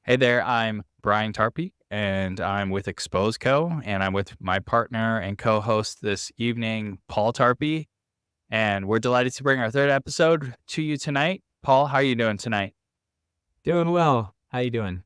Hey there, I'm Brian Tarpy, and I'm with Exposeco, and I'm with my partner and co-host this evening, Paul Tarpy, and we're delighted to bring our third episode to you tonight. Paul, how are you doing tonight? Doing well. How you doing?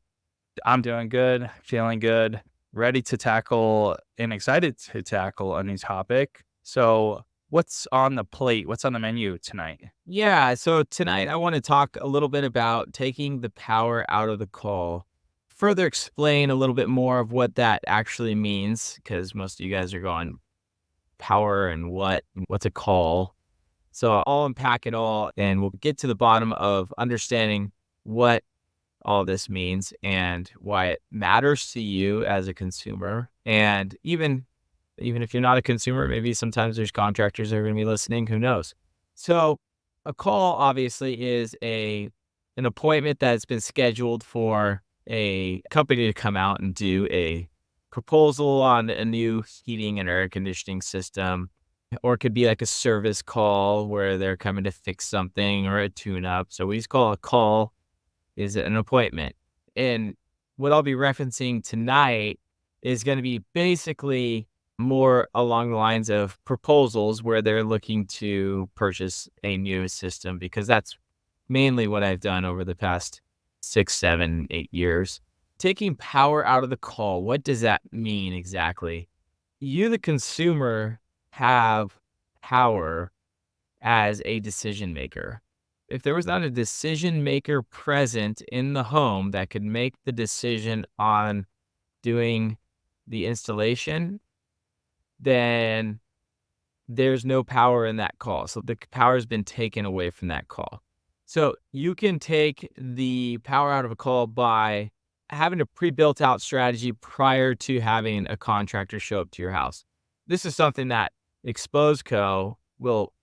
I'm doing good, feeling good, ready to tackle and excited to tackle a new topic. So, what's on the plate? What's on the menu tonight? Yeah, so tonight I want to talk a little bit about taking the power out of the call. Further explain a little bit more of what that actually means, because most of you guys are going power and what's a call. So I'll unpack it all and we'll get to the bottom of understanding what all this means and why it matters to you as a consumer. And even if you're not a consumer, maybe sometimes there's contractors that are going to be listening, who knows. So a call obviously is an appointment that's been scheduled for a company to come out and do a proposal on a new heating and air conditioning system, or it could be like a service call where they're coming to fix something or a tune up. So we just call a call is an appointment. And what I'll be referencing tonight is going to be basically more along the lines of proposals where they're looking to purchase a new system, because that's mainly what I've done over the past 6, 7, 8 years. Taking power out of the call, what does that mean exactly? You, the consumer, have power as a decision maker. If there was not a decision maker present in the home that could make the decision on doing the installation, then there's no power in that call. So the power has been taken away from that call. So you can take the power out of a call by having a pre-built out strategy prior to having a contractor show up to your house. This is something that Exposeco will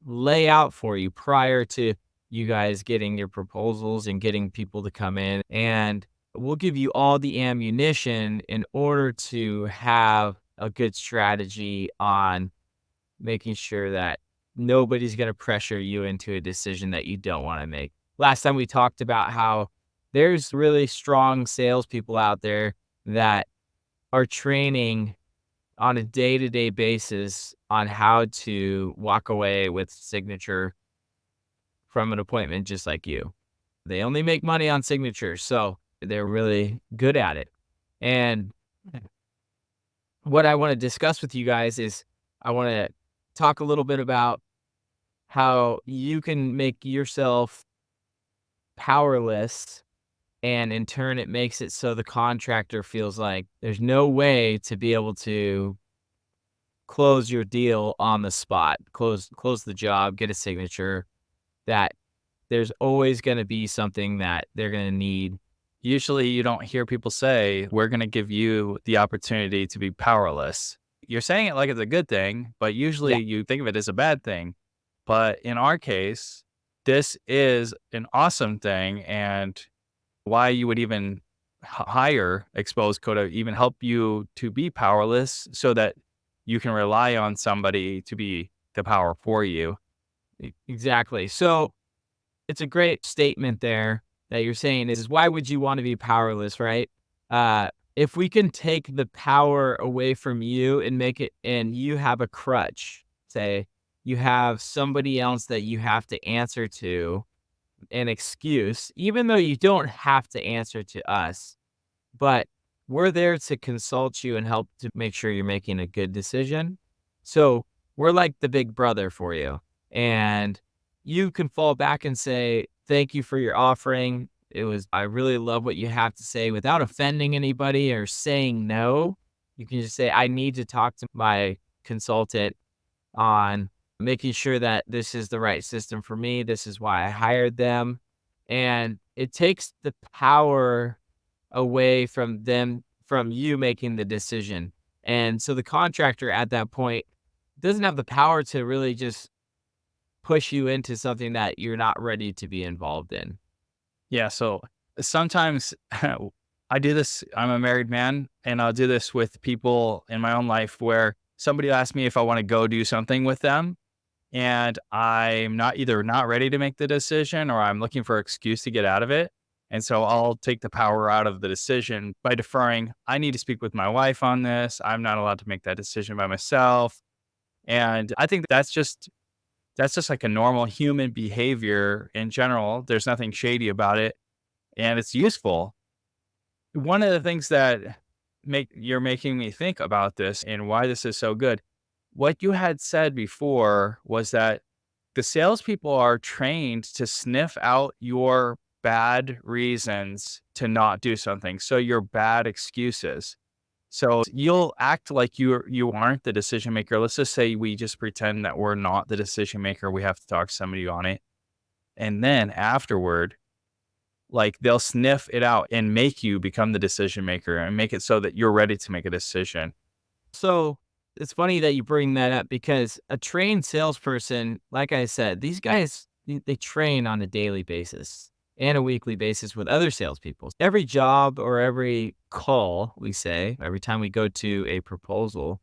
lay out for you prior to you guys getting your proposals and getting people to come in. And we'll give you all the ammunition in order to have a good strategy on making sure that nobody's going to pressure you into a decision that you don't want to make. Last time we talked about how there's really strong salespeople out there that are training on a day-to-day basis on how to walk away with signature from an appointment just like you. They only make money on signatures, so they're really good at it. And what I want to discuss with you guys is I want to talk a little bit about how you can make yourself powerless, and in turn it makes it so the contractor feels like there's no way to be able to close your deal on the spot, close the job, get a signature, that there's always going to be something that they're going to need. Usually, you don't hear people say, "We're going to give you the opportunity to be powerless." You're saying it like it's a good thing, but usually Yeah. you think of it as a bad thing. But in our case, this is an awesome thing, and why you would even hire Expose Code to even help you to be powerless so that you can rely on somebody to be the power for you. Exactly. So it's a great statement there that you're saying is why would you want to be powerless, right? If we can take the power away from you and make it, and you have a crutch, say you have somebody else that you have to answer to, an excuse, even though you don't have to answer to us, but we're there to consult you and help to make sure you're making a good decision. So we're like the big brother for you. And you can fall back and say, thank you for your offering. I really love what you have to say without offending anybody or saying no. You can just say, I need to talk to my consultant on making sure that this is the right system for me. This is why I hired them. And it takes the power away from you making the decision. And so the contractor at that point doesn't have the power to really just push you into something that you're not ready to be involved in. Yeah, so sometimes I do this. I'm a married man, and I'll do this with people in my own life where somebody asks me if I want to go do something with them, and I'm not either not ready to make the decision or I'm looking for an excuse to get out of it. And so I'll take the power out of the decision by deferring. I need to speak with my wife on this. I'm not allowed to make that decision by myself. And I think that's just like a normal human behavior in general. There's nothing shady about it, and it's useful. One of the things that you're making me think about this and why this is so good. What you had said before was that the salespeople are trained to sniff out your bad reasons to not do something. So your bad excuses. So you'll act like you aren't the decision maker. Let's just say we just pretend that we're not the decision maker. We have to talk to somebody on it. And then afterward, like they'll sniff it out and make you become the decision maker and make it so that you're ready to make a decision. So it's funny that you bring that up because a trained salesperson, like I said, these guys, they train on a daily basis and a weekly basis with other salespeople. Every job or every call, we say, every time we go to a proposal,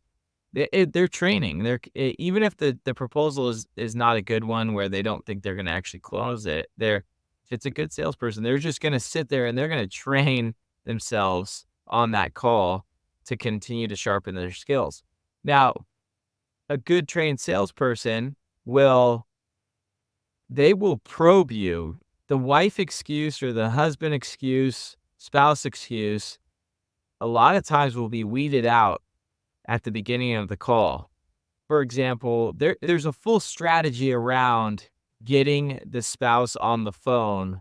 they're training. Even if the proposal is not a good one where they don't think they're going to actually close it, if it's a good salesperson, they're just going to sit there and they're going to train themselves on that call to continue to sharpen their skills. Now, a good trained salesperson they will probe you. The wife excuse or the husband excuse, spouse excuse, a lot of times will be weeded out at the beginning of the call. For example, there's a full strategy around getting the spouse on the phone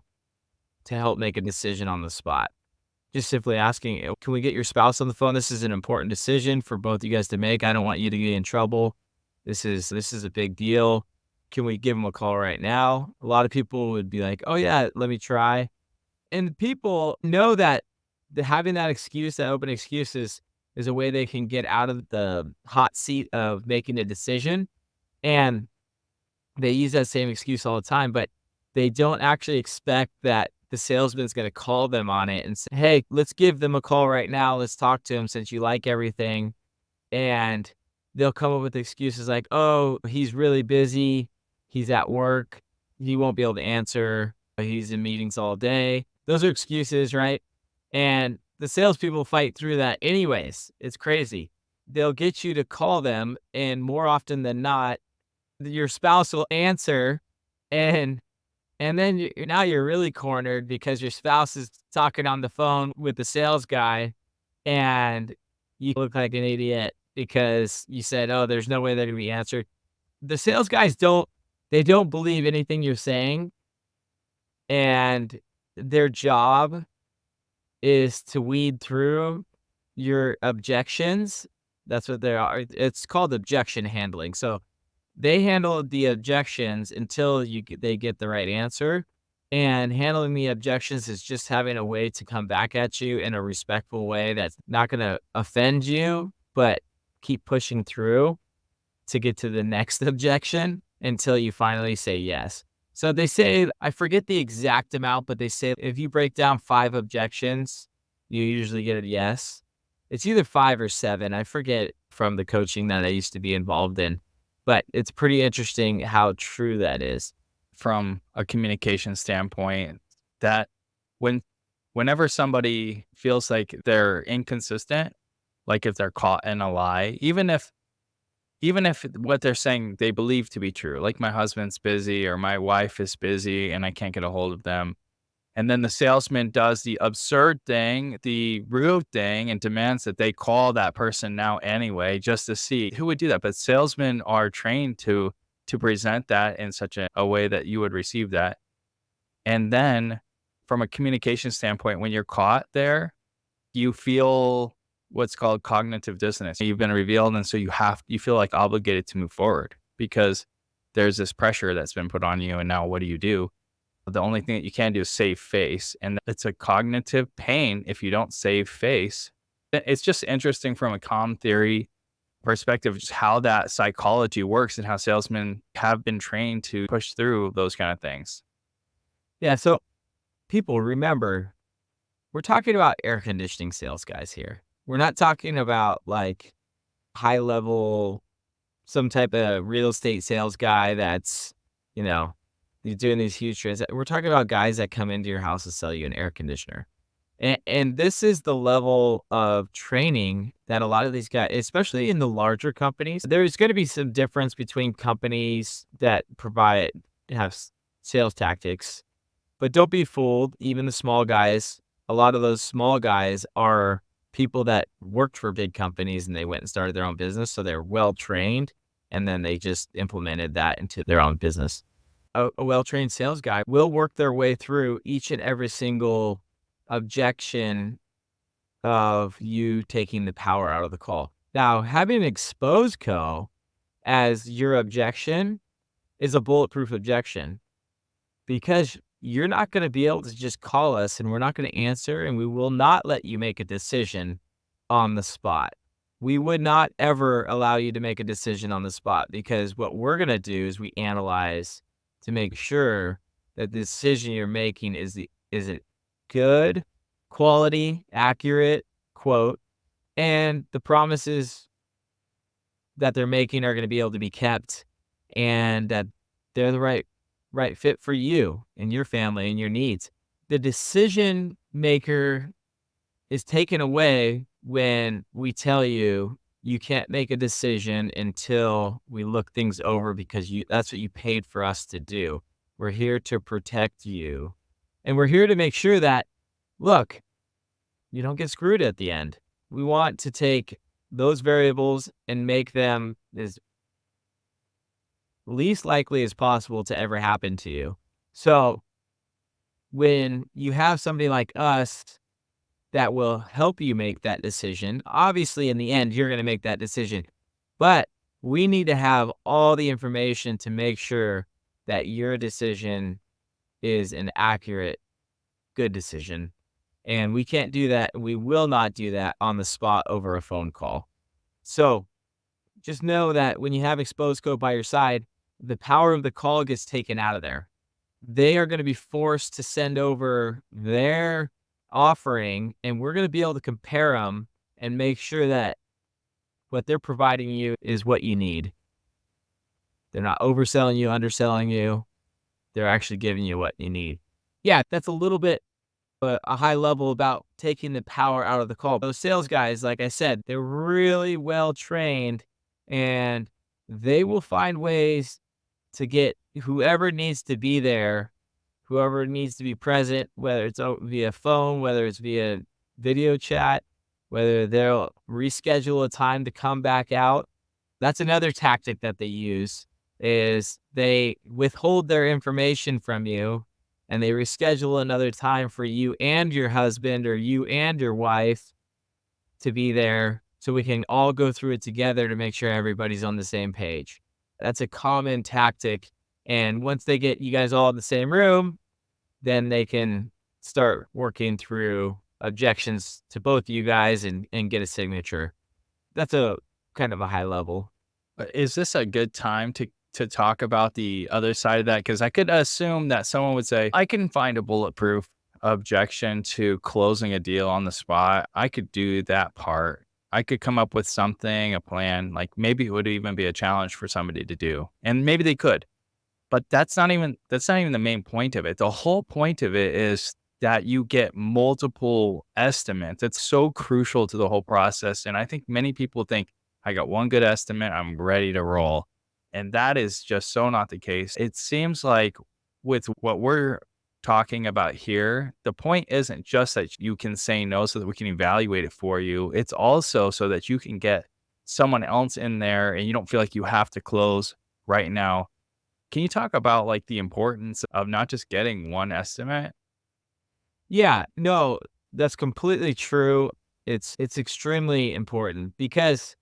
to help make a decision on the spot. Just simply asking, can we get your spouse on the phone? This is an important decision for both you guys to make. I don't want you to get in trouble. This is a big deal. Can we give them a call right now? A lot of people would be like, oh yeah, let me try. And people know that having that excuse, that open excuse is a way they can get out of the hot seat of making a decision. And they use that same excuse all the time, but they don't actually expect that the salesman's going to call them on it and say, hey, let's give them a call right now. Let's talk to him since you like everything. And they'll come up with excuses like, oh, he's really busy. He's at work. He won't be able to answer. He's in meetings all day. Those are excuses, right? And the salespeople fight through that anyways. It's crazy. They'll get you to call them, and more often than not, your spouse will answer, and then now you're really cornered because your spouse is talking on the phone with the sales guy, and you look like an idiot because you said, "Oh, there's no way they're gonna be answered." The sales guys don't believe anything you're saying, and their job is to weed through your objections. That's what they are. It's called objection handling. So they handle the objections until they get the right answer. And handling the objections is just having a way to come back at you in a respectful way that's not going to offend you, but keep pushing through to get to the next objection until you finally say yes. So they say, I forget the exact amount, but they say if you break down 5 objections, you usually get a yes. It's either 5 or 7. I forget from the coaching that I used to be involved in, but it's pretty interesting how true that is. From a communication standpoint, that whenever somebody feels like they're inconsistent, like if they're caught in a lie, even if what they're saying they believe to be true, like my husband's busy or my wife is busy and I can't get a hold of them. And then the salesman does the absurd thing, the rude thing, and demands that they call that person now anyway, just to see who would do that. But salesmen are trained to present that in such a way that you would receive that. And then from a communication standpoint, when you're caught there, you feel what's called cognitive dissonance. You've been revealed, and so you feel like obligated to move forward because there's this pressure that's been put on you. And now what do you do? The only thing that you can do is save face. And it's a cognitive pain if you don't save face. It's just interesting from a comm theory perspective, just how that psychology works and how salesmen have been trained to push through those kind of things. Yeah. So people remember, we're talking about air conditioning sales guys here. We're not talking about like high level, some type of real estate sales guy that's, you know, You're doing these huge we're talking about guys that come into your house to sell you an air conditioner. And this is the level of training that a lot of these guys, especially in the larger companies, there's going to be some difference between companies that have sales tactics, but don't be fooled. Even the small guys, a lot of those small guys are people that worked for big companies and they went and started their own business. So they're well trained and then they just implemented that into their own business. A well-trained sales guy will work their way through each and every single objection of you taking the power out of the call. Now, having Exposeco as your objection is a bulletproof objection because you're not going to be able to just call us and we're not going to answer and we will not let you make a decision on the spot. We would not ever allow you to make a decision on the spot because what we're going to do is we analyze to make sure that the decision you're making is it good, quality, accurate, quote, and the promises that they're making are going to be able to be kept and that they're the right fit for you and your family and your needs. The decision maker is taken away when we tell you you can't make a decision until we look things over because that's what you paid for us to do. We're here to protect you. And we're here to make sure that, look, you don't get screwed at the end. We want to take those variables and make them as least likely as possible to ever happen to you. So when you have somebody like us that will help you make that decision, obviously in the end, you're going to make that decision, but we need to have all the information to make sure that your decision is an accurate, good decision. And we can't do that. We will not do that on the spot over a phone call. So just know that when you have Exposeco by your side, the power of the call gets taken out of there. They are going to be forced to send over their offering, and we're going to be able to compare them and make sure that what they're providing you is what you need. They're not overselling you, underselling you. They're actually giving you what you need. Yeah, that's a little bit a high level about taking the power out of the call. Those sales guys, like I said, they're really well trained and they will find ways to get whoever needs to be there, whoever needs to be present, whether it's via phone, whether it's via video chat, whether they'll reschedule a time to come back out. That's another tactic that they use is they withhold their information from you and they reschedule another time for you and your husband or you and your wife to be there so we can all go through it together to make sure everybody's on the same page. That's a common tactic. And once they get you guys all in the same room, then they can start working through objections to both you guys and get a signature. That's a kind of a high level. Is this a good time to talk about the other side of that? Because I could assume that someone would say, I can find a bulletproof objection to closing a deal on the spot. I could do that part. I could come up with something, a plan, like maybe it would even be a challenge for somebody to do. And maybe they could. But that's not even the main point of it. The whole point of it is that you get multiple estimates. It's so crucial to the whole process. And I think many people think, I got one good estimate, I'm ready to roll. And that is just so not the case. It seems like with what we're talking about here, the point isn't just that you can say no so that we can evaluate it for you. It's also so that you can get someone else in there and you don't feel like you have to close right now. Can you talk about like the importance of not just getting one estimate? Yeah, no, that's completely true. It's extremely important because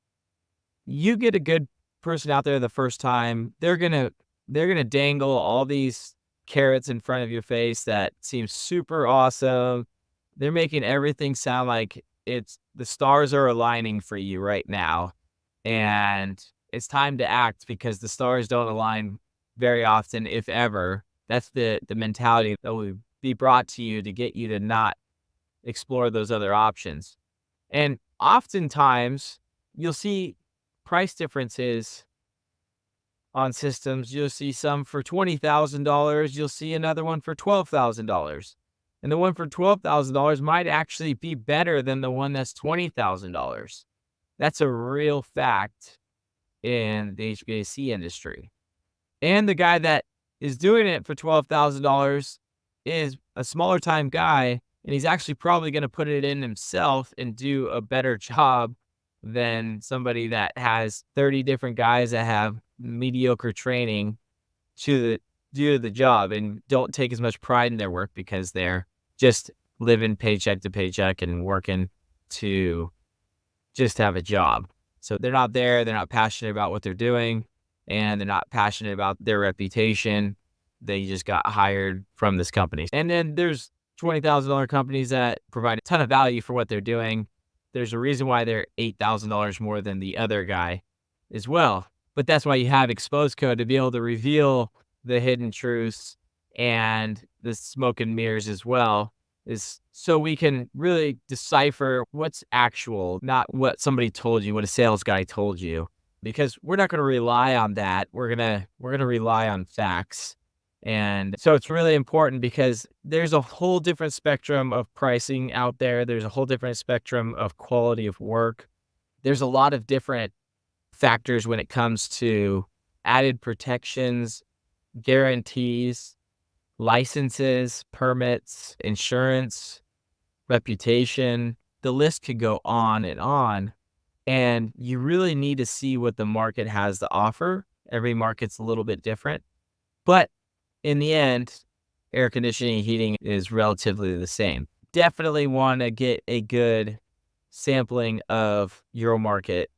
you get a good person out there the first time, they're gonna dangle all these carrots in front of your face that seem super awesome. They're making everything sound like it's the stars are aligning for you right now. And it's time to act because the stars don't align very often, if ever. That's the mentality that will be brought to you to get you to not explore those other options. And oftentimes you'll see price differences on systems. You'll see some for $20,000. You'll see another one for $12,000. And the one for $12,000 might actually be better than the one that's $20,000. That's a real fact in the HVAC industry. And the guy that is doing it for $12,000 is a smaller time guy, and he's actually probably going to put it in himself and do a better job than somebody that has 30 different guys that have mediocre training to do the job and don't take as much pride in their work because they're just living paycheck to paycheck and working to just have a job. So they're not there, they're not passionate about what they're doing, and they're not passionate about their reputation. They just got hired from this company. And then there's $20,000 companies that provide a ton of value for what they're doing. There's a reason why they're $8,000 more than the other guy as well. But that's why you have Exposeco, to be able to reveal the hidden truths and the smoke and mirrors as well, is so we can really decipher what's actual, not what somebody told you, what a sales guy told you, because we're not going to rely on that. We're going to rely on facts. And so it's really important because there's a whole different spectrum of pricing out there. There's a whole different spectrum of quality of work. There's a lot of different factors when it comes to added protections, guarantees, licenses, permits, insurance, reputation. The list could go on and on. And you really need to see what the market has to offer. Every market's a little bit different. But in the end, air conditioning and heating is relatively the same. Definitely want to get a good sampling of your market,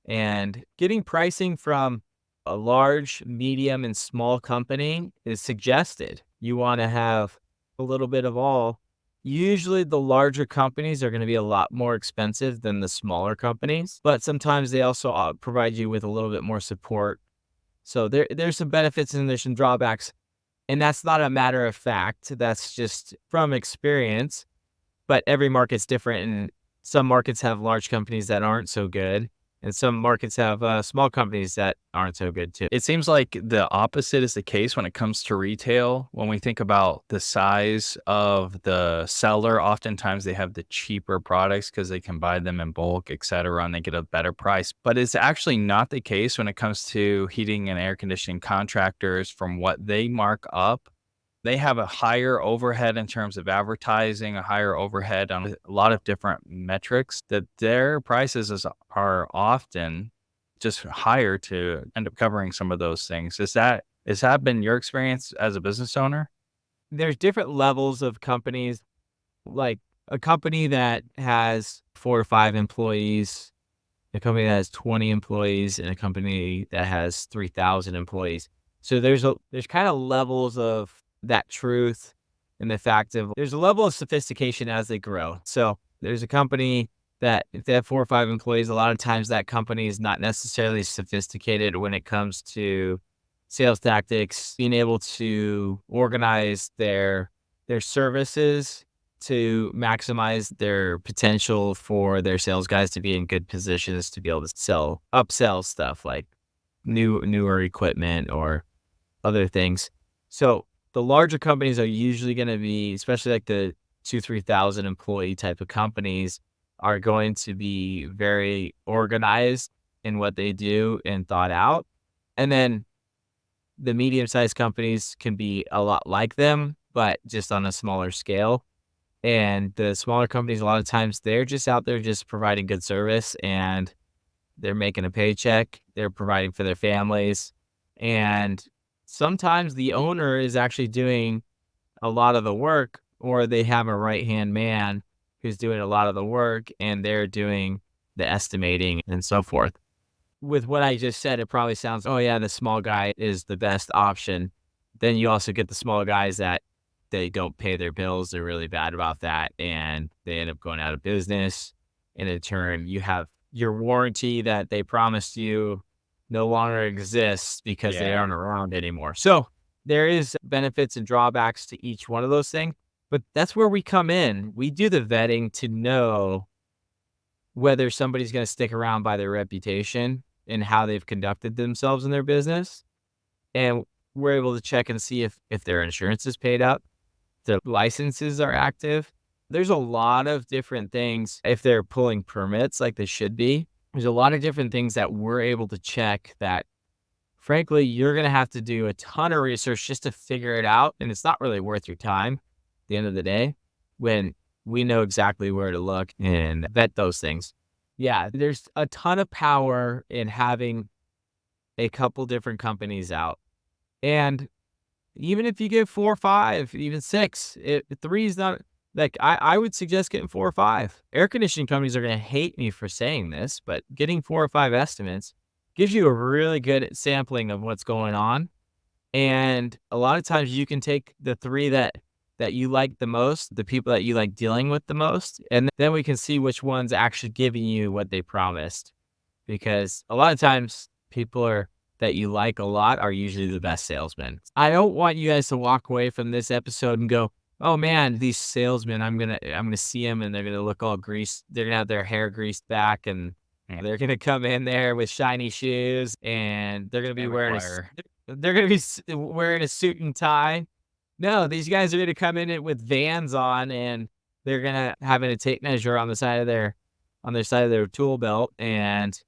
and getting pricing from a large, medium, and small company is suggested. You want to have a little bit of all. Usually the larger companies are going to be a lot more expensive than the smaller companies, but sometimes they also provide you with a little bit more support. So there's some benefits and there's some drawbacks. And that's not a matter of fact. That's just from experience. But every market's different. And some markets have large companies that aren't so good. And some markets have small companies that aren't so good too. It seems like the opposite is the case when it comes to retail. When we think about the size of the seller, oftentimes they have the cheaper products because they can buy them in bulk, et cetera, and they get a better price. But it's actually not the case when it comes to heating and air conditioning contractors. From what they mark up, they have a higher overhead in terms of advertising, a higher overhead on a lot of different metrics, that their are often just higher to end up covering some of those things. Has that been your experience as a business owner? There's different levels of companies, like a company that has 4 or 5 employees, a company that has 20 employees, and a company that has 3,000 employees. So there's kind of levels of that truth, and the fact of there's a level of sophistication as they grow. So there's a company that if they have 4 or 5 employees, a lot of times that company is not necessarily sophisticated when it comes to sales tactics, being able to organize their services to maximize their potential for their sales guys to be in good positions to be able to upsell stuff like newer equipment or other things. So the larger companies are usually going to be, especially like the 2,000-3,000 employee type of companies, are going to be very organized in what they do and thought out. And then the medium-sized companies can be a lot like them, but just on a smaller scale. And the smaller companies, a lot of times, they're just out there just providing good service and they're making a paycheck. They're providing for their families. And sometimes the owner is actually doing a lot of the work, or they have a right-hand man who's doing a lot of the work and they're doing the estimating and so forth. With what I just said, it probably sounds, oh yeah, the small guy is the best option. Then you also get the small guys that they don't pay their bills. They're really bad about that and they end up going out of business. And in turn, you have your warranty that they promised you no longer exists because they aren't around anymore. So there is benefits and drawbacks to each one of those things, but that's where we come in. We do the vetting to know whether somebody's going to stick around by their reputation and how they've conducted themselves in their business, and we're able to check and see if their insurance is paid up, their licenses are active. There's a lot of different things if they're pulling permits like they should be. There's a lot of different things that we're able to check that, frankly, you're going to have to do a ton of research just to figure it out. And it's not really worth your time at the end of the day when we know exactly where to look and vet those things. Yeah, there's a ton of power in having a couple different companies out. And even if you get 4 or 5, even 6, 3 is not like I would suggest getting 4 or 5. Air conditioning companies are going to hate me for saying this, but getting 4 or 5 estimates gives you a really good sampling of what's going on. And a lot of times you can take the 3 that you like the most, the people that you like dealing with the most, and then we can see which one's actually giving you what they promised. Because a lot of times people that you like a lot are usually the best salesmen. I don't want you guys to walk away from this episode and go, "Oh man, these salesmen, I'm gonna see them and they're gonna look all greased. They're gonna have their hair greased back and they're gonna come in there with shiny shoes and they're gonna be They require. wearing a suit and tie." No, these guys are gonna come in it with Vans on and they're gonna having a tape measure on the side of their tool belt, and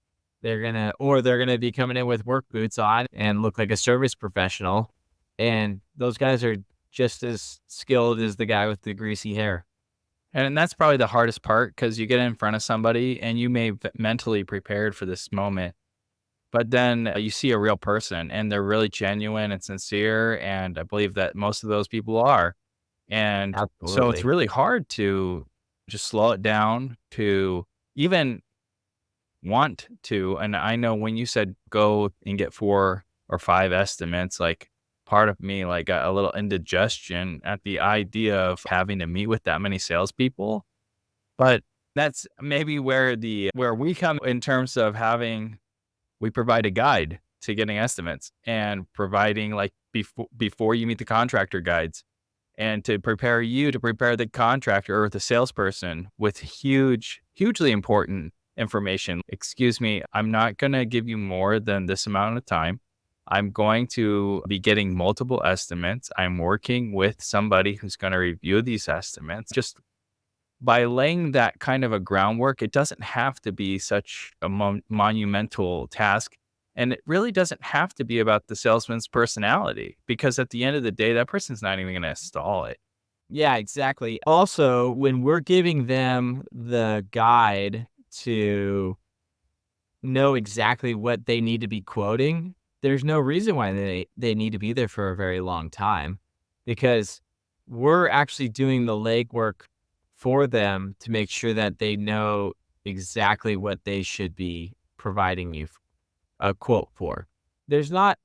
they're gonna be coming in with work boots on and look like a service professional. And those guys are just as skilled as the guy with the greasy hair. And that's probably the hardest part because you get in front of somebody and you may mentally prepared for this moment, but then you see a real person and they're really genuine and sincere. And I believe that most of those people are. And so it's Absolutely. really hard to just slow it down to even want to. And I know when you said go and get 4 or 5 estimates, like part of me like got a little indigestion at the idea of having to meet with that many salespeople. But that's maybe where we come in terms of we provide a guide to getting estimates and providing like before you meet the contractor guides and to prepare the contractor or the salesperson with hugely important information. Excuse me, I'm not going to give you more than this amount of time. I'm going to be getting multiple estimates. I'm working with somebody who's going to review these estimates. Just by laying that kind of a groundwork, it doesn't have to be such a monumental task. And it really doesn't have to be about the salesman's personality because at the end of the day, that person's not even going to install it. Yeah, exactly. Also, when we're giving them the guide to know exactly what they need to be quoting, there's no reason why they need to be there for a very long time, because we're actually doing the legwork for them to make sure that they know exactly what they should be providing you a quote for. There's not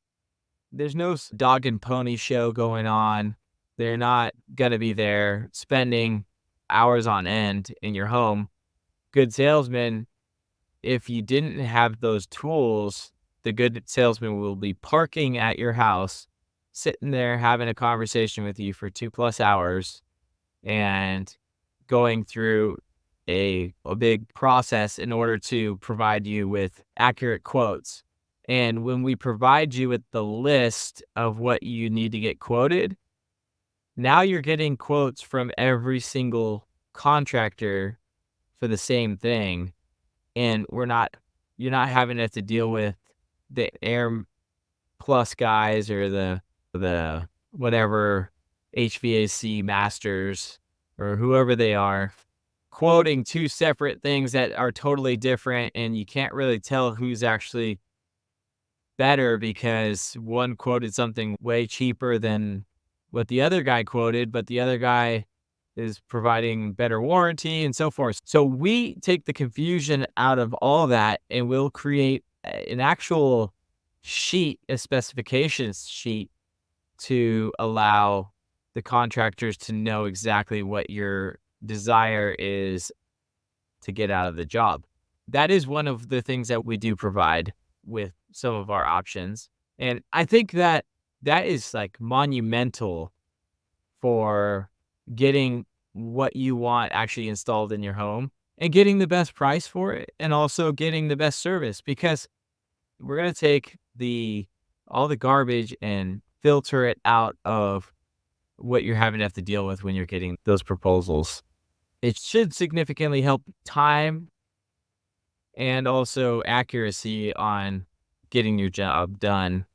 there's no dog and pony show going on. They're not gonna be there spending hours on end in your home. Good salesmen, if you didn't have those tools, the good salesman will be parking at your house, sitting there having a conversation with you for 2+ hours and going through a big process in order to provide you with accurate quotes. And when we provide you with the list of what you need to get quoted, now you're getting quotes from every single contractor for the same thing. And you're not having to have to deal with the Air Plus guys or the whatever HVAC masters or whoever they are quoting 2 separate things that are totally different, and you can't really tell who's actually better because one quoted something way cheaper than what the other guy quoted, but the other guy is providing better warranty and so forth. So we take the confusion out of all that and we'll create an actual sheet, a specifications sheet to allow the contractors to know exactly what your desire is to get out of the job. That is one of the things that we do provide with some of our options. And I think that that is like monumental for getting what you want actually installed in your home and getting the best price for it and also getting the best service, because we're going to take the all the garbage and filter it out of what you're having to have to deal with when you're getting those proposals. It should significantly help time and also accuracy on getting your job done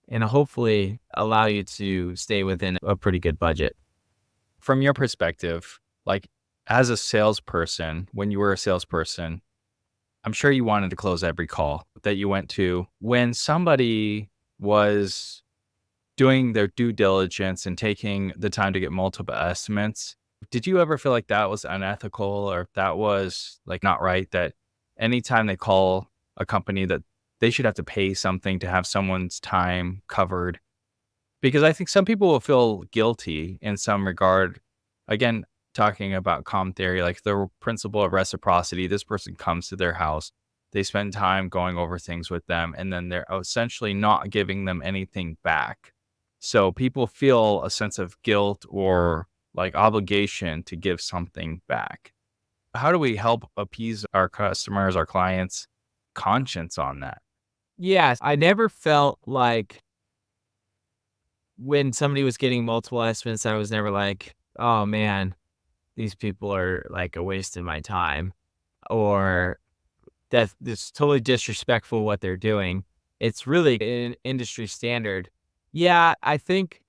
and hopefully allow you to stay within a pretty good budget. From your perspective, like as a salesperson, when you were a salesperson, I'm sure you wanted to close every call that you went to. When somebody was doing their due diligence and taking the time to get multiple estimates, did you ever feel like that was unethical or if that was like not right? That anytime they call a company that they should have to pay something to have someone's time covered? Because I think some people will feel guilty in some regard. Again, talking about calm theory, like the principle of reciprocity, this person comes to their house, they spend time going over things with them, and then they're essentially not giving them anything back. So people feel a sense of guilt or like obligation to give something back. How do we help appease our customers, our clients' conscience on that? Yes, I never felt like when somebody was getting multiple estimates, I was never like, "Oh, man, these people are, like, a waste of my time," or that it's totally disrespectful what they're doing. It's really an industry standard. Yeah, I think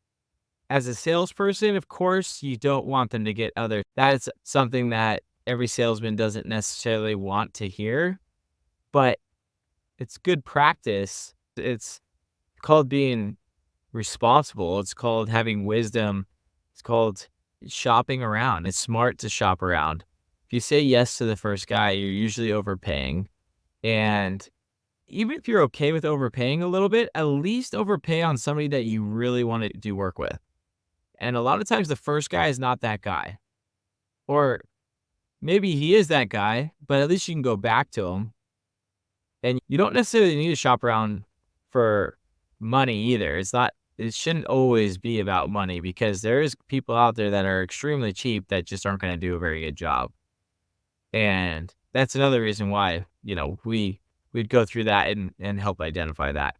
as a salesperson, of course, you don't want them to get other that's something that every salesman doesn't necessarily want to hear, but it's good practice. It's called being responsible. It's called having wisdom. It's called shopping around. It's smart to shop around. If you say yes to the first guy, you're usually overpaying. And even if you're okay with overpaying a little bit, at least overpay on somebody that you really want to do work with. And a lot of times the first guy is not that guy. Or maybe he is that guy, but at least you can go back to him. And you don't necessarily need to shop around for money either. It shouldn't always be about money because there is people out there that are extremely cheap that just aren't going to do a very good job. And that's another reason why, we'd go through that and help identify that.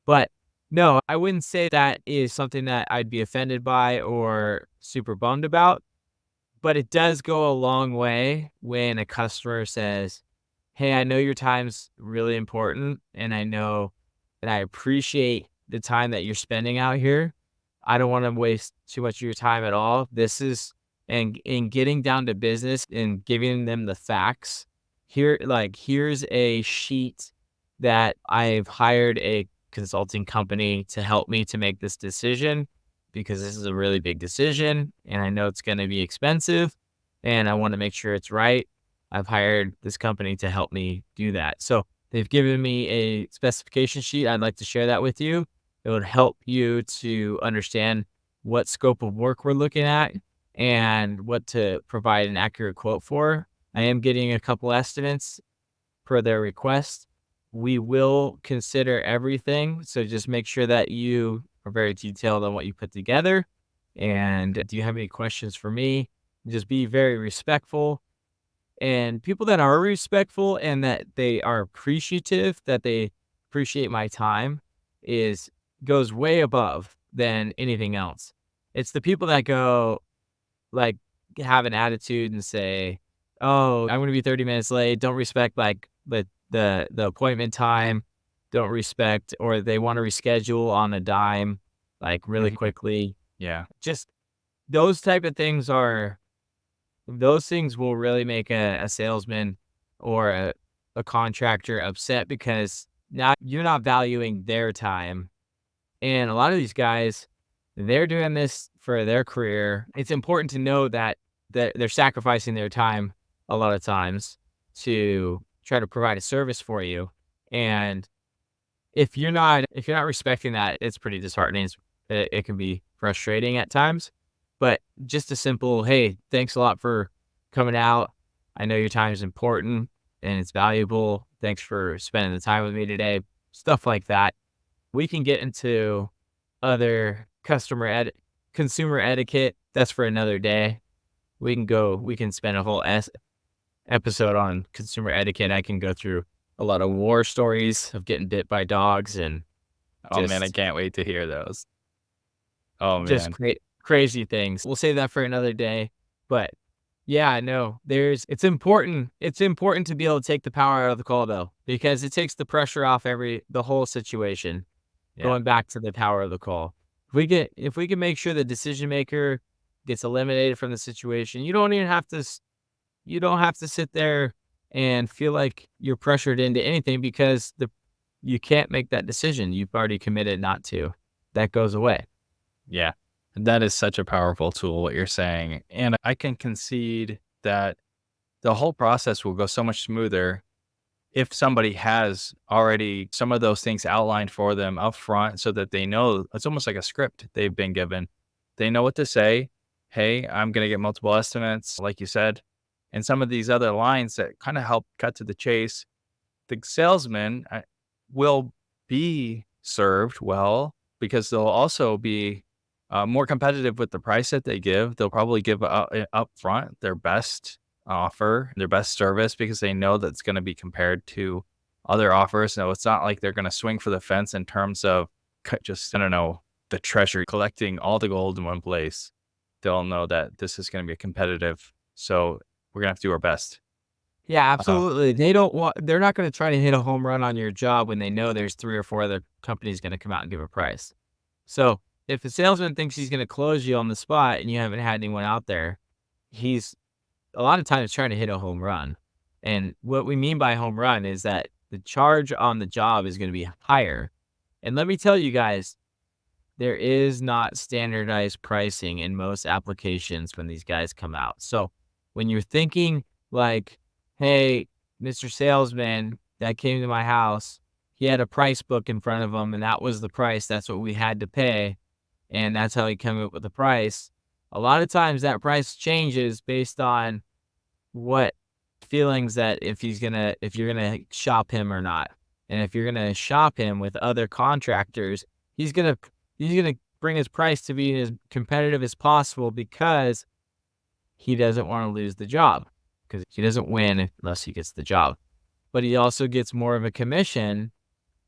But no, I wouldn't say that is something that I'd be offended by or super bummed about. But it does go a long way when a customer says, "Hey, I know your time's really important, and I know that I appreciate the time that you're spending out here. I don't wanna waste too much of your time at all. This is" and in getting down to business and giving them the facts, "Here's a sheet that I've hired a consulting company to help me to make this decision because this is a really big decision, and I know it's gonna be expensive, and I wanna make sure it's right. I've hired this company to help me do that." So they've given me a specification sheet. I'd like to share that with you. It would help you to understand what scope of work we're looking at and what to provide an accurate quote for. I am getting a couple estimates per their request. We will consider everything. So just make sure that you are very detailed on what you put together. And do you have any questions for me? Just be very respectful, and people that are respectful and that they are appreciative, that they appreciate my time is goes way above than anything else. It's the people that go like have an attitude and say, "Oh, I'm gonna be 30 minutes late," don't respect like the appointment time, don't respect or they want to reschedule on a dime, like really Mhm. quickly. Yeah. Just those type of things are those things will really make a salesman or a contractor upset because now you're not valuing their time. And a lot of these guys, they're doing this for their career. It's important to know that they're sacrificing their time a lot of times to try to provide a service for you. And if you're not respecting that, it's pretty disheartening. It can be frustrating at times, but just a simple, "Hey, thanks a lot for coming out. I know your time is important and it's valuable. Thanks for spending the time with me today." Stuff like that. We can get into other consumer etiquette. That's for another day. We can spend a whole episode on consumer etiquette. I can go through a lot of war stories of getting bit by dogs and Oh man, I Just can't wait to hear those. Oh just man. crazy things. We'll save that for another day. But yeah, no, it's important to be able to take the power out of the call though, because it takes the pressure off the whole situation. Yeah. Going back to the power of the call. If we can make sure the decision maker gets eliminated from the situation, you don't have to sit there and feel like you're pressured into anything because you can't make that decision. You've already committed not to. That goes away. Yeah. That is such a powerful tool, what you're saying. And I can concede that the whole process will go so much smoother if somebody has already some of those things outlined for them up front so that they know it's almost like a script they've been given. They know what to say. Hey, I'm going to get multiple estimates, like you said. And some of these other lines that kind of help cut to the chase. The salesman will be served well because they'll also be more competitive with the price that they give. They'll probably give up front their best offer, their best service because they know that's going to be compared to other offers. So it's not like they're going to swing for the fence in terms of just, I don't know, the treasure, collecting all the gold in one place. They'll know that this is going to be competitive. So we're going to have to do our best. Yeah, Uh, absolutely. They're not going to try to hit a home run on your job when they know there's 3 or 4 other companies going to come out and give a price. So, if a salesman thinks he's going to close you on the spot and you haven't had anyone out there, he's a lot of times trying to hit a home run. And what we mean by home run is that the charge on the job is going to be higher. And let me tell you guys, there is not standardized pricing in most applications when these guys come out. So when you're thinking like, hey, Mr. Salesman that came to my house, he had a price book in front of him and that was the price. That's what we had to pay. And that's how he came up with the price. A lot of times that price changes based on what feelings that if you're gonna shop him or not. And if you're gonna shop him with other contractors, he's gonna he's gonna bring his price to be as competitive as possible because he doesn't want to lose the job. Because he doesn't win unless he gets the job. But he also gets more of a commission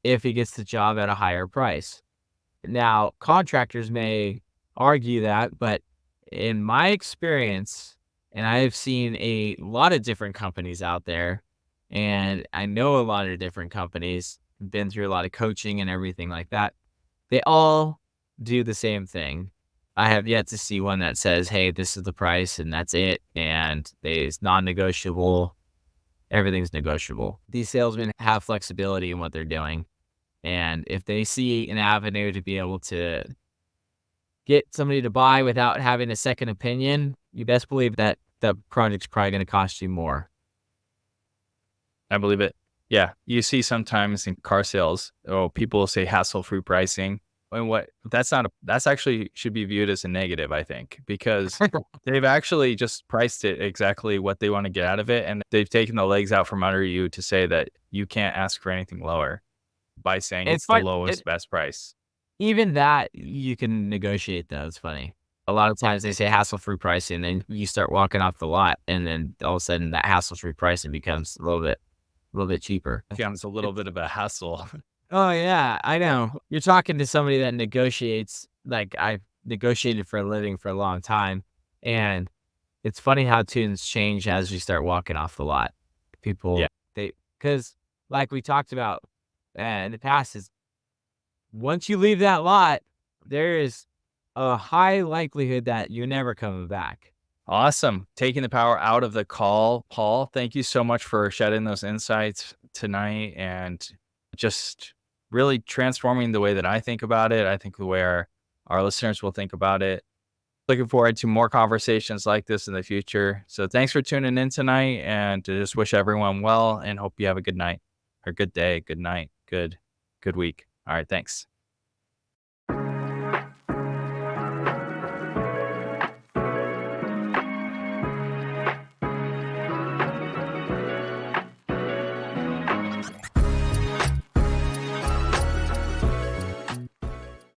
if he gets the job at a higher price. Now, contractors may argue that, but in my experience, and I've seen a lot of different companies out there, and I know a lot of different companies, been through a lot of coaching and everything like that. They all do the same thing. I have yet to see one that says, hey, this is the price and that's it. And it's non negotiable. Everything's negotiable. These salesmen have flexibility in what they're doing. And if they see an avenue to be able to get somebody to buy without having a second opinion, you best believe that the project's probably going to cost you more. I believe it. Yeah. You see sometimes in car sales, people will say hassle-free pricing. And that's actually should be viewed as a negative, I think, because they've actually just priced it exactly what they want to get out of it. And they've taken the legs out from under you to say that you can't ask for anything lower by saying It's it's the fun. lowest, best price. Even that you can negotiate though, it's funny. A lot of times they say hassle-free pricing, and then you start walking off the lot, and then all of a sudden that hassle-free pricing becomes a little bit cheaper. Becomes a little bit of a hassle. Oh, yeah, I know. You're talking to somebody that negotiates, like, I've negotiated for a living for a long time, and it's funny how tunes change as you start walking off the lot. Yeah. People, because like we talked about in the past, is once you leave that lot, there is a high likelihood that you're never coming back. Awesome. Taking the power out of the call. Paul, thank you so much for shedding those insights tonight and just really transforming the way that I think about it. I think the way our listeners will think about it. Looking forward to more conversations like this in the future. So thanks for tuning in tonight and to just wish everyone well and hope you have a good night or good day, good night, good week. All right. Thanks.